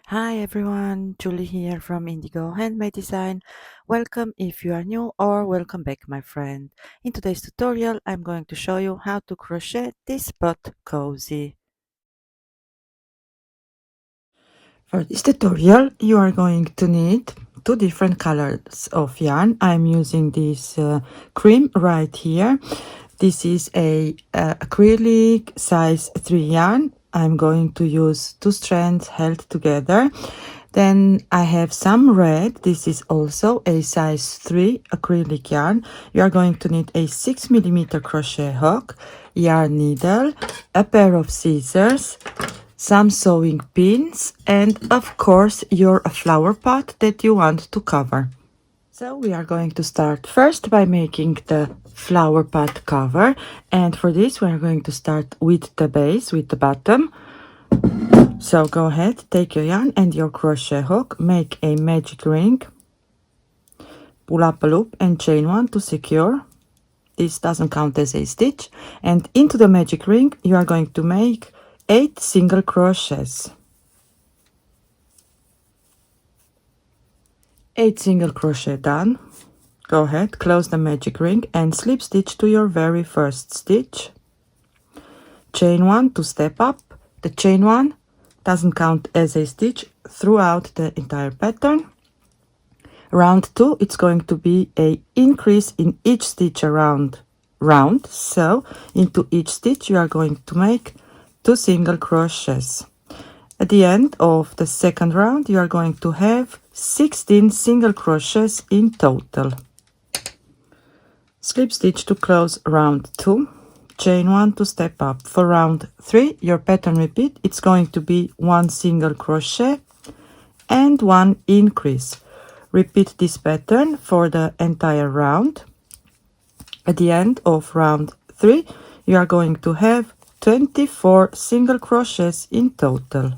Hi everyone, Julie here from Indigo Handmade Design. Welcome if you are new or welcome back my friend. In today's tutorial I'm going to show you how to crochet this spot cozy. For this tutorial you are going to need two different colors of yarn. I'm using this cream right here. This is a acrylic size 3 yarn. I'm going to use two strands held together. Then I have some red. This is also a size 3 acrylic yarn. You are going to need a 6mm crochet hook, yarn needle, a pair of scissors, some sewing pins, and of course your flower pot that you want to cover. So we are going to start first by making the flower pot cover, and for this we are going to start with the base, with the bottom. So go ahead, take your yarn and your crochet hook, make a magic ring, pull up a loop and chain one to secure. This doesn't count as a stitch, and into the magic ring you are going to make 8 single crochets. 8 single crochet done. Go ahead, close the magic ring and slip stitch to your very first stitch. Chain one to step up. The chain one doesn't count as a stitch throughout the entire pattern. Round 2, it's going to be a increase in each stitch around round. So into each stitch you are going to make 2 single crochets. At the end of the second round you are going to have 16 single crochets in total. Slip stitch to close round 2, chain 1 to step up. For round 3 your pattern repeat, it's going to be 1 single crochet and 1 increase. Repeat this pattern for the entire round. At the end of round 3 you are going to have 24 single crochets in total.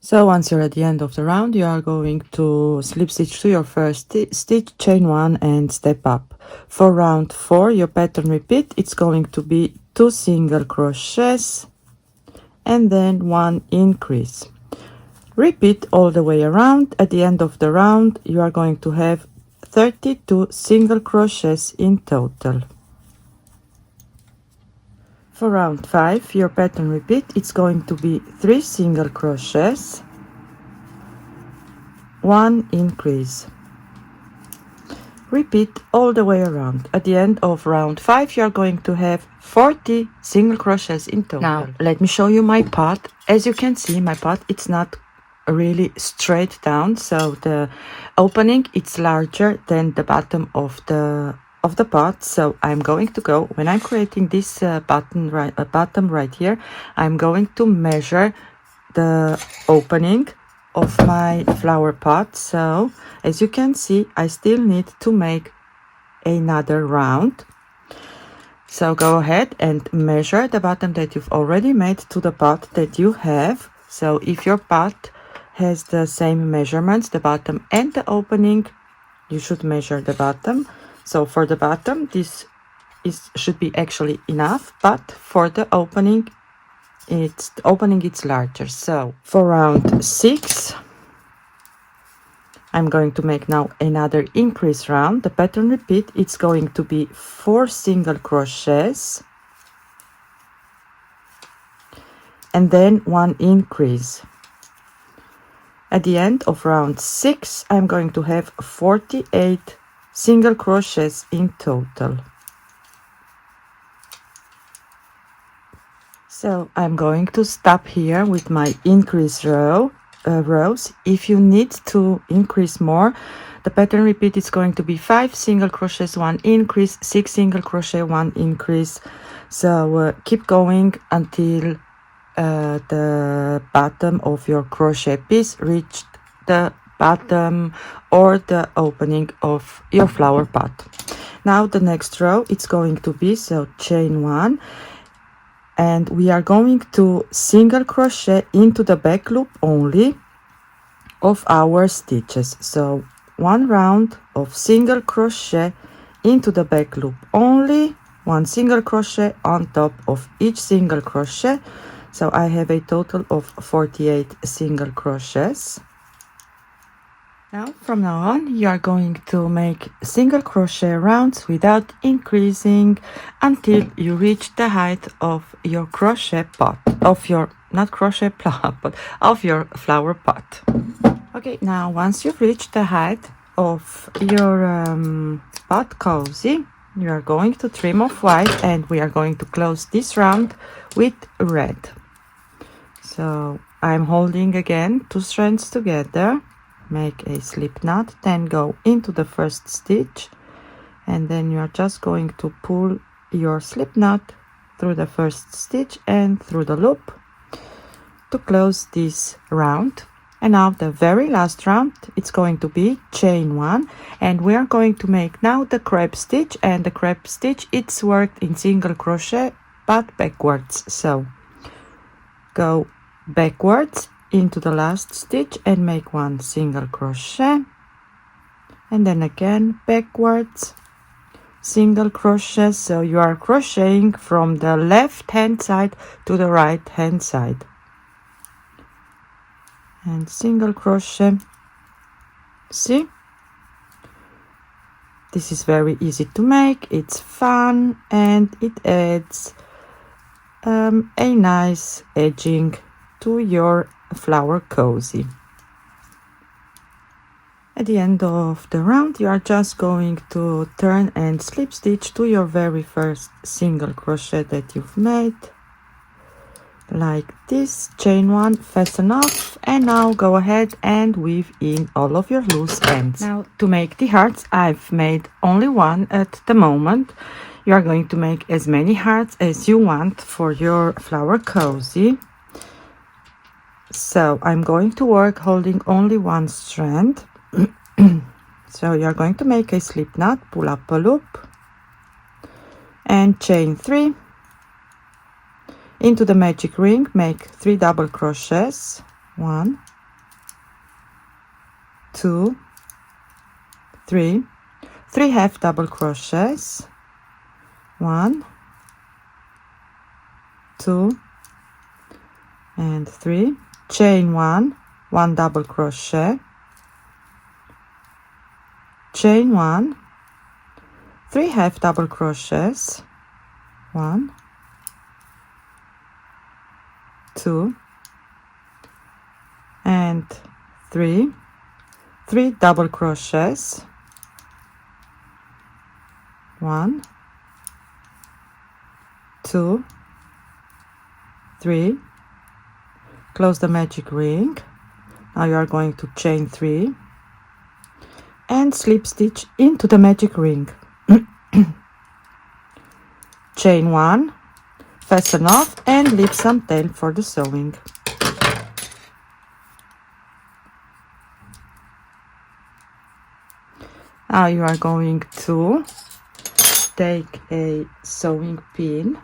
So once you're at the end of the round, you are going to slip stitch to your first stitch, chain 1 and step up. For round 4 your pattern repeat, it's going to be 2 single crochets and then 1 increase. Repeat all the way around. At the end of the round you are going to have 32 single crochets in total. For round 5 your pattern repeat, it's going to be 3 single crochets, 1 increase. Repeat all the way around. At the end of round 5 you are going to have 40 single crochets in total. Now let me show you my pot. As you can see, my pot, it's not really straight down, so the opening it's larger than the bottom of the pot. So I'm going to go, when I'm creating this bottom right here, I'm going to measure the opening of my flower pot. So as you can see, I still need to make another round. So go ahead and measure the bottom that you've already made to the pot that you have. So if your pot has the same measurements, the bottom and the opening, you should measure the bottom. So for the bottom this should be actually enough, but for the opening it's larger. So for round 6 I'm going to make now another increase round. The pattern repeat, it's going to be 4 single crochets and then 1 increase. At the end of round 6 I'm going to have 48 single crochets in total. So I'm going to stop here with my increase rows. If you need to increase more, the pattern repeat is going to be 5 single crochets, 1 increase, 6 single crochet, 1 increase. So keep going until the bottom of your crochet piece reached the bottom or the opening of your flower pot. Now the next row it's going to be, so chain 1, and we are going to single crochet into the back loop only of our stitches. So 1 round of single crochet into the back loop only, 1 single crochet on top of each single crochet. So I have a total of 48 single crochets. Now from now on you are going to make single crochet rounds without increasing until you reach the height of your crochet pot, of your, not crochet pot, but of your flower pot. Okay, now once you've reached the height of your pot cozy, you are going to trim off white, and we are going to close this round with red. So I'm holding again 2 strands together, make a slip knot, then go into the first stitch, and then you are just going to pull your slip knot through the first stitch and through the loop to close this round. And now the very last round, it's going to be chain 1, and we are going to make now the crepe stitch, and the crepe stitch, it's worked in single crochet but backwards. So go backwards into the last stitch and make 1 single crochet, and then again backwards, single crochet. So you are crocheting from the left hand side to the right hand side, and single crochet. See, this is very easy to make, it's fun, and it adds a nice edging to your flower cozy. At the end of the round you are just going to turn and slip stitch to your very first single crochet that you've made, like this, chain 1, fasten off, and now go ahead and weave in all of your loose ends. Now to make the hearts, I've made only 1 at the moment. You are going to make as many hearts as you want for your flower cozy. So I'm going to work holding only 1 strand. So you are going to make a slip knot, pull up a loop, and chain 3. Into the magic ring, make 3 double crochets, 1, 2, 3, 3 half double crochets, 1, 2, and 3, chain 1, 1 double crochet, chain 1, 3 half double crochets, 1, 2, and 3, 3 double crochets, 1, 2, 3, close the magic ring. Now you are going to chain 3 and slip stitch into the magic ring. Chain 1, fasten off, and leave some tail for the sewing. Now you are going to take a sewing pin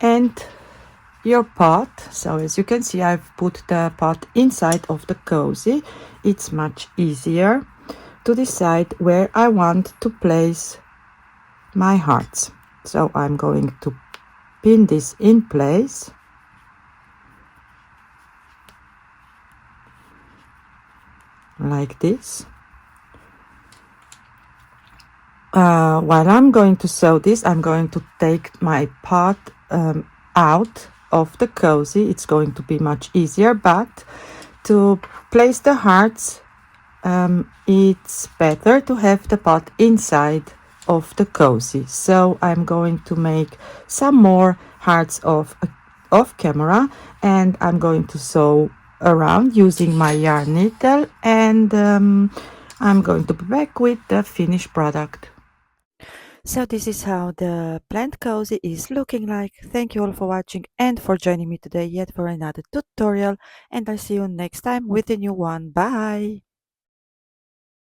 and your pot. So as you can see, I've put the pot inside of the cozy. It's much easier to decide where I want to place my hearts. So I'm going to pin this in place, like this. While I'm going to sew this, I'm going to take my pot out of the cozy. It's going to be much easier, but to place the hearts, it's better to have the pot inside of the cozy. So I'm going to make some more hearts off camera, and I'm going to sew around using my yarn needle, and I'm going to be back with the finished product. So this is how the plant cozy is looking like. Thank you all for watching and for joining me today yet for another tutorial, and I'll see you next time with a new one. Bye!